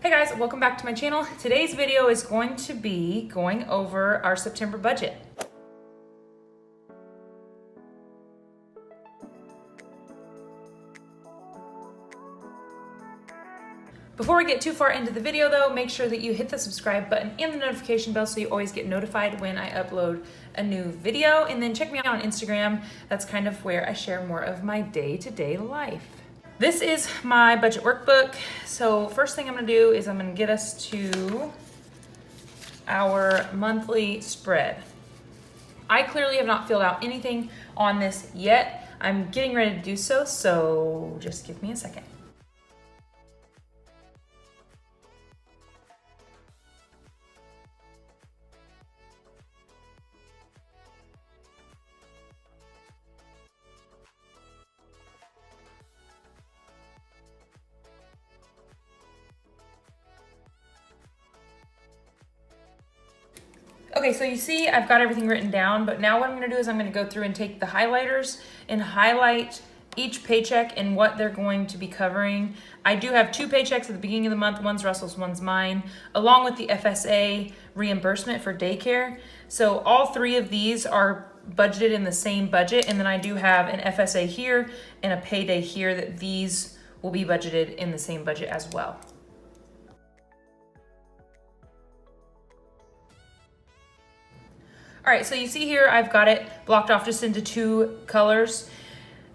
Hey guys, welcome back to my channel. Today's video is going to be going over our September budget. Before we get too far into the video though, make sure that you hit the subscribe button and the notification bell so you always get notified when I upload a new video. And then check me out on Instagram. That's kind of where I share more of my day-to-day life. This is my budget workbook. So first thing I'm gonna do is I'm gonna get us to our monthly spread. I clearly have not filled out anything on this yet. I'm getting ready to do so, so just give me a second. Okay, so you see I've got everything written down, but now what I'm gonna do is I'm gonna go through and take the highlighters and highlight each paycheck and what they're going to be covering. I do have two paychecks at the beginning of the month. One's Russell's, one's mine, along with the FSA reimbursement for daycare. So all three of these are budgeted in the same budget, and then I do have an FSA here and a payday here that these will be budgeted in the same budget as well. All right, so you see here, I've got it blocked off just into two colors.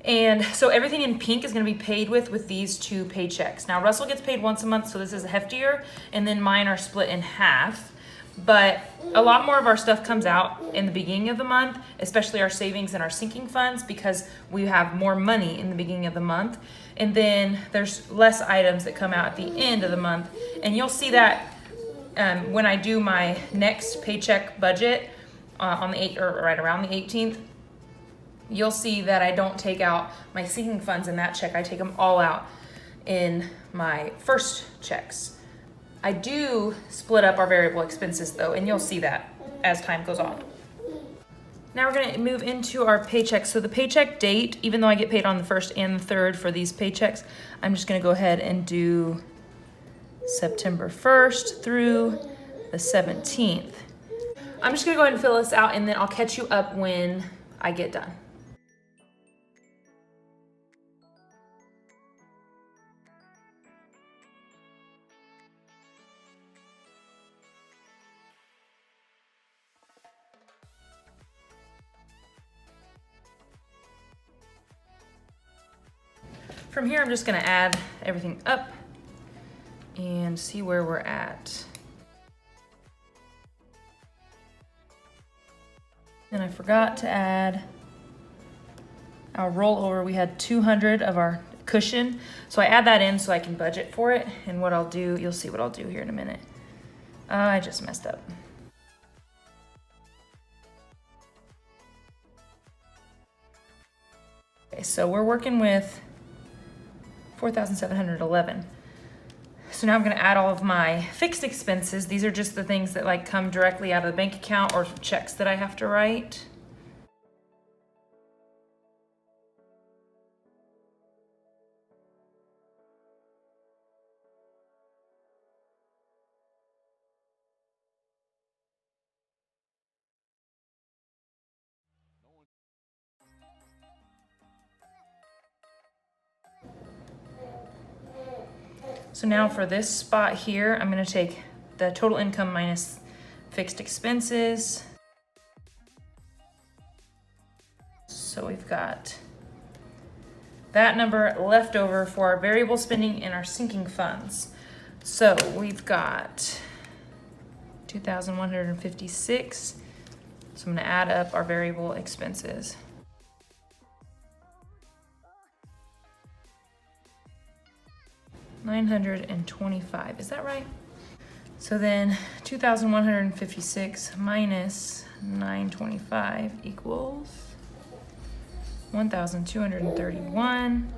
And so everything in pink is gonna be paid with these two paychecks. Now Russell gets paid once a month, so this is heftier, and then mine are split in half. But a lot more of our stuff comes out in the beginning of the month, especially our savings and our sinking funds, because we have more money in the beginning of the month. And then there's less items that come out at the end of the month. And you'll see that when I do my next paycheck budget, on the 8th or right around the 18th, you'll see that I don't take out my sinking funds in that check. I take them all out in my first checks. I do split up our variable expenses though, and you'll see that as time goes on. Now we're gonna move into our paychecks. So the paycheck date, even though I get paid on the 1st and the 3rd for these paychecks, I'm just gonna go ahead and do September 1st through the 17th. I'm just gonna go ahead and fill this out, and then I'll catch you up when I get done. From here, I'm just gonna add everything up and see where we're at. And I forgot to add our rollover. We had 200 of our cushion. So I add that in so I can budget for it. And what I'll do, you'll see what I'll do here in a minute. I just messed up. Okay, so we're working with 4,711. So now I'm gonna add all of my fixed expenses. These are just the things that like come directly out of the bank account or checks that I have to write. So now for this spot here, I'm gonna take the total income minus fixed expenses. So we've got that number left over for our variable spending and our sinking funds. So we've got 2,156. So I'm gonna add up our variable expenses. $925, is that right? So then 2,156 minus 925 equals 1,231.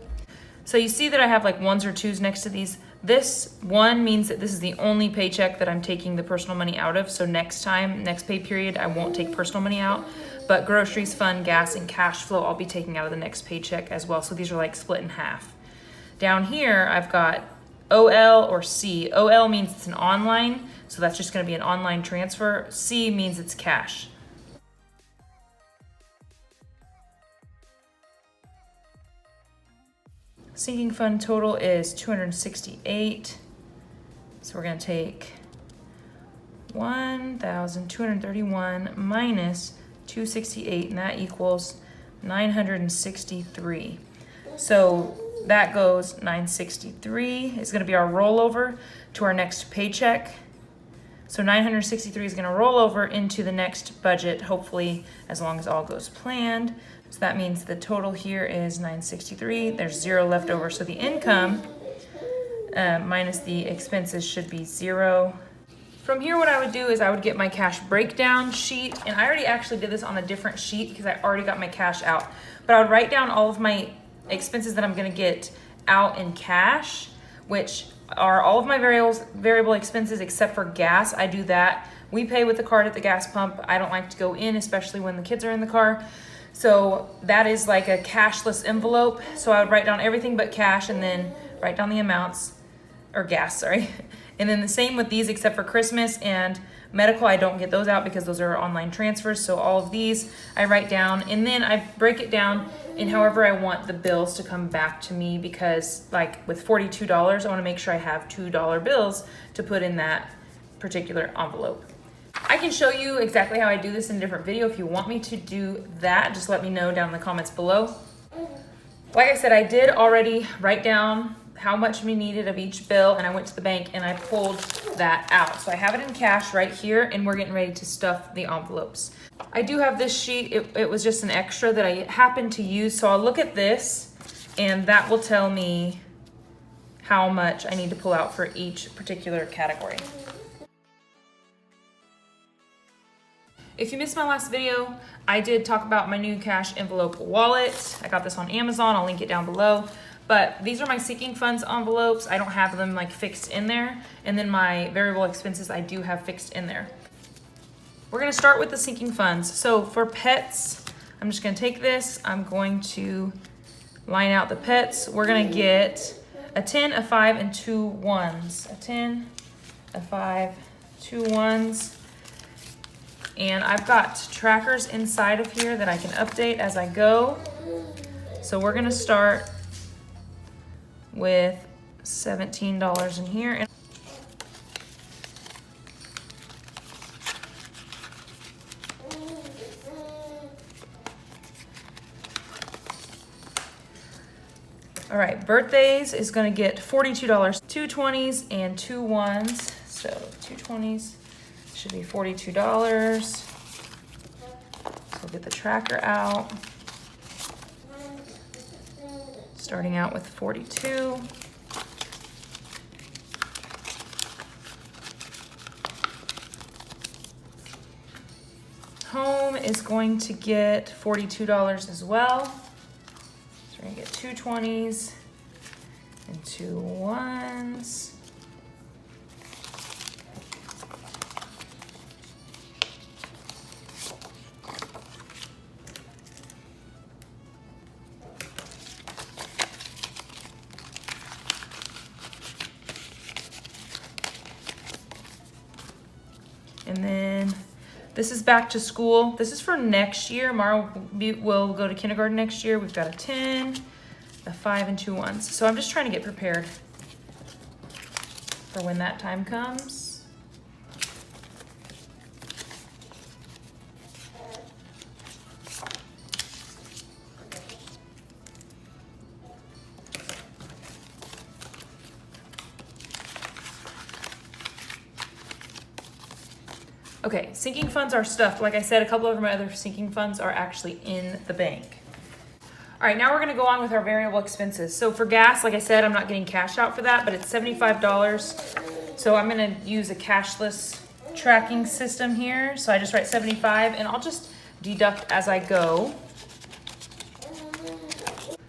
So you see that I have like ones or twos next to these. This one means that this is the only paycheck that I'm taking the personal money out of. So next time, next pay period, I won't take personal money out, but groceries, fund, gas, and cash flow, I'll be taking out of the next paycheck as well. So these are like split in half. Down here, I've got OL or C. OL means it's an online, so that's just gonna be an online transfer. C means it's cash. Sinking fund total is 268. So we're gonna take 1,231 minus 268, and that equals 963. So that goes 963 is gonna be our rollover to our next paycheck. So 963 is gonna roll over into the next budget, hopefully, as long as all goes planned. So that means the total here is 963. There's 0 left over. So the income minus the expenses should be 0. From here, what I would do is I would get my cash breakdown sheet. And I already actually did this on a different sheet because I already got my cash out. But I would write down all of my expenses that I'm gonna get out in cash, which are all of my variable expenses except for gas. I do that. We pay with the card at the gas pump. I don't like to go in, especially when the kids are in the car. So that is like a cashless envelope. So I would write down everything but cash and then write down the amounts, or gas, sorry. And then the same with these except for Christmas and medical. I don't get those out because those are online transfers. So all of these I write down, and then I break it down in however I want the bills to come back to me, because like with $42, I want to make sure I have $2 bills to put in that particular envelope. I can show you exactly how I do this in a different video. If you want me to do that, just let me know down in the comments below. Like I said, I did already write down how much we needed of each bill, and I went to the bank and I pulled that out. So I have it in cash right here, and we're getting ready to stuff the envelopes. I do have this sheet. It was just an extra that I happened to use. So I'll look at this, and that will tell me how much I need to pull out for each particular category. If you missed my last video, I did talk about my new cash envelope wallet. I got this on Amazon. I'll link it down below. But these are my sinking funds envelopes. I don't have them like fixed in there. And then my variable expenses I do have fixed in there. We're gonna start with the sinking funds. So for pets, I'm just gonna take this. I'm going to line out the pets. We're gonna get a 10, a 5, and 2 ones. A 10, a 5, 2 ones. And I've got trackers inside of here that I can update as I go. So we're gonna start with $17 in here. All right, birthdays is gonna get $42, 2 20s and 2 ones. So 2 20s should be $42. So we'll get the tracker out. Starting out with 42. Home is going to get $42 as well. So we're gonna get 2 20s and 2 ones. And then this is back to school. This is for next year. Mara will go to kindergarten next year. We've got a 10, a 5, and 2 ones. So I'm just trying to get prepared for when that time comes. Okay, sinking funds are stuffed. Like I said, a couple of my other sinking funds are actually in the bank. All right, now we're gonna go on with our variable expenses. So for gas, like I said, I'm not getting cash out for that, but it's $75. So I'm gonna use a cashless tracking system here. So I just write 75 and I'll just deduct as I go.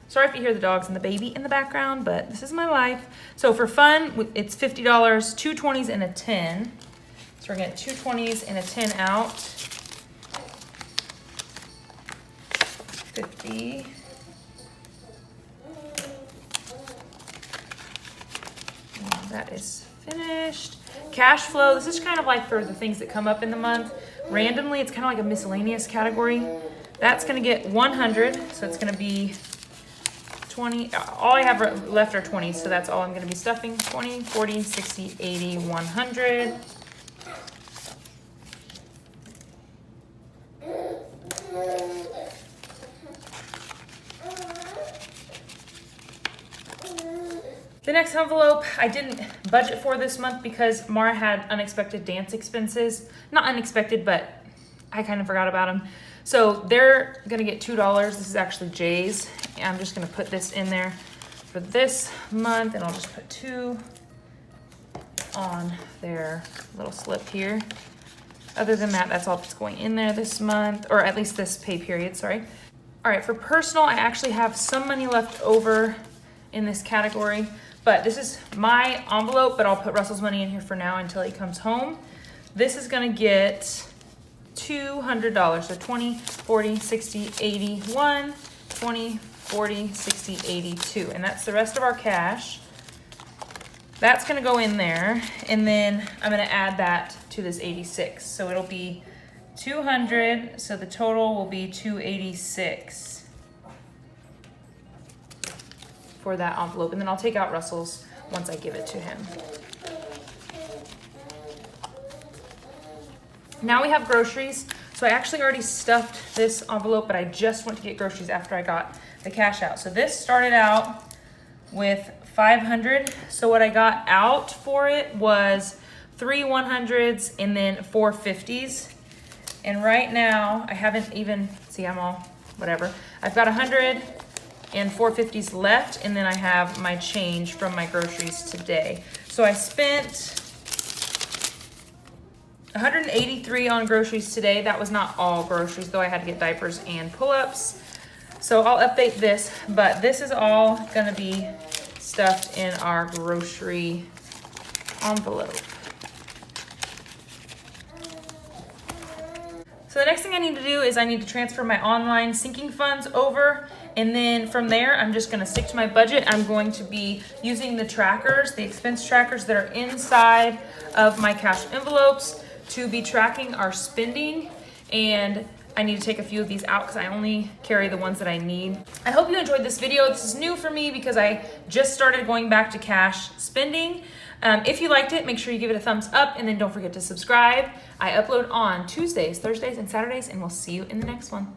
Sorry if you hear the dogs and the baby in the background, but this is my life. So for fun, it's $50, 2 20s and a 10. So we're gonna get 2 20s and a 10 out. 50. that is finished. Cash flow, this is kind of like for the things that come up in the month. Randomly, it's kind of like a miscellaneous category. That's gonna get 100, so it's gonna be 20. All I have left are 20, so that's all I'm gonna be stuffing. 20, 40, 60, 80, 100. The next envelope I didn't budget for this month because Mara had unexpected dance expenses. Not unexpected, but I kind of forgot about them. So they're gonna get $2. This is actually Jay's. I'm just gonna put this in there for this month, and I'll just put 2 on their little slip here. Other than that, that's all that's going in there this month, or at least this pay period, sorry. All right, for personal, I actually have some money left over in this category, but this is my envelope, but I'll put Russell's money in here for now until he comes home. This is gonna get $200, so 20, 40, 60, 81, 20, 40, 60, 82, and that's the rest of our cash. That's gonna go in there, and then I'm gonna add that to this 86. So it'll be 200, so the total will be 286 for that envelope, and then I'll take out Russell's once I give it to him. Now we have groceries. So I actually already stuffed this envelope, but I just went to get groceries after I got the cash out. So this started out with 500. So what I got out for it was 3 100s and then 4 50s. And right now I haven't even, see, I'm all whatever. I've got 100 and 4 50s left, and then I have my change from my groceries today. So I spent 183 on groceries today. That was not all groceries though. I had to get diapers and pull-ups. So I'll update this, but this is all gonna be stuffed in our grocery envelope. So the next thing I need to do is I need to transfer my online sinking funds over, and then from there I'm just gonna stick to my budget. I'm going to be using the trackers, the expense trackers that are inside of my cash envelopes to be tracking our spending, and I need to take a few of these out because I only carry the ones that I need. I hope you enjoyed this video. This is new for me because I just started going back to cash spending. If you liked it, make sure you give it a thumbs up, and then don't forget to subscribe. I upload on Tuesdays, Thursdays, and Saturdays, and we'll see you in the next one.